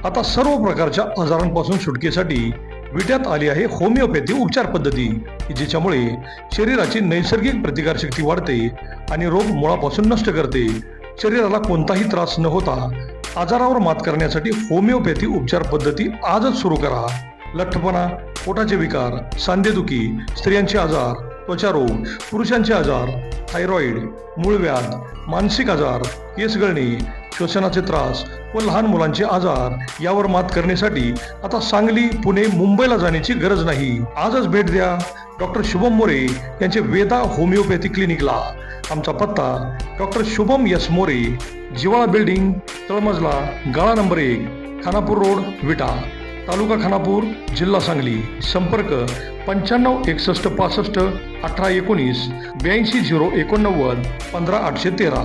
आता सर्व प्रकारच्या आजारांपासून सुटकेसाठी विट्यात आली आहे होमिओपॅथी उपचार पद्धती, जिच्यामुळे शरीराची नैसर्गिक प्रतिकारशक्ती वाढते आणि रोग मुळापासून नष्ट करते. शरीराला कोणताही त्रास न होता आजारावर मात करण्यासाठी होमिओपॅथी उपचार पद्धती आजच सुरू करा. लठ्ठपणा, पोटाचे विकार, सांधेदुखी, स्त्रियांचे आजार, त्वचारोग, पुरुषांचे आजार, थायरॉइड, मूळव्याध, मानसिक आजार, केस गळणे, श्वसनाचे त्रास व लहान मुलांचे आजार यावर मात करण्यासाठी आता सांगली, पुणे, मुंबईला जाण्याची गरज नाही. आजच भेट द्या डॉक्टर शुभम मोरे यांचे वेदा होमिओपॅथी क्लिनिकला. आमचा पत्ता डॉक्टर शुभम एस मोरे, जिवाळा बिल्डिंग, तळमजला, गाळा नंबर 1, खानापूर रोड, विटा, तालुका खानापूर, जिल्हा सांगली. संपर्क 95 61 65 18 19 82 089 15 813.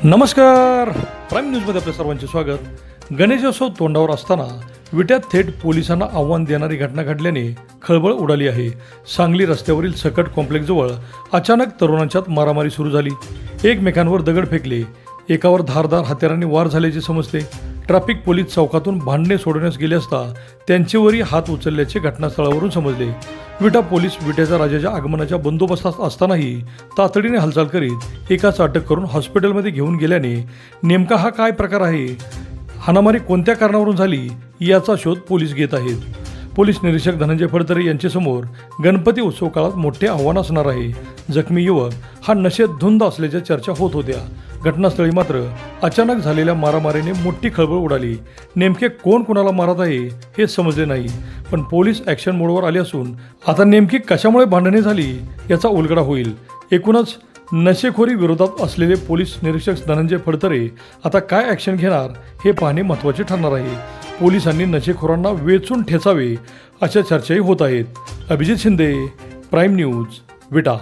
नमस्कार, प्राईम न्यूजमध्ये आपल्या सर्वांचे स्वागत. गणेशोत्सव तोंडावर असताना विट्यात थेट पोलिसांना आव्हान देणारी घटना घडल्याने खळबळ उडाली आहे. सांगली रस्त्यावरील सकट कॉम्प्लेक्सजवळ अचानक तरुणांच्यात मारामारी सुरू झाली. एकमेकांवर दगड फेकले, एकावर धारदार हत्यारांनी वार झाल्याचे समजते. ट्रॅफिक पोलीस चौकातून भांडणे सोडवण्यास गेले असता त्यांचेवरही हात उचलल्याचे घटनास्थळावरून समजले. विटा पोलीस विट्याच्या राजाच्या आगमनाच्या बंदोबस्तात असतानाही तातडीने हालचाल करीत एकाच अटक करून हॉस्पिटलमध्ये घेऊन गेल्याने नेमका हा काय प्रकार आहे, हाणामारी कोणत्या कारणावरून झाली याचा शोध पोलीस घेत आहेत. पोलीस निरीक्षक धनंजय फडतरे यांच्यासमोर गणपती उत्सव काळात मोठे आव्हान असणार आहे. जखमी युवक हा नशेत धुंद असल्याच्या चर्चा होत होत्या. घटनास्थळी मात्र अचानक झालेल्या मारामारीने मोठी खळबळ उडाली. नेमके कोण कोणाला मारत आहे हे समजले नाही, पण पोलीस ॲक्शन मोडवर आले असून आता नेमकी कशामुळे भांडणे झाली याचा उलगडा होईल. एकूणच नशेखोरी विरोधात असलेले पोलीस निरीक्षक धनंजय फडतरे आता काय ॲक्शन घेणार हे पाहणे महत्त्वाचे ठरणार आहे. पोलिसांनी नशेखोरांना वेचून ठेचावे अशा चर्चाही होत आहेत. अभिजित शिंदे, प्राईम न्यूज, विटा.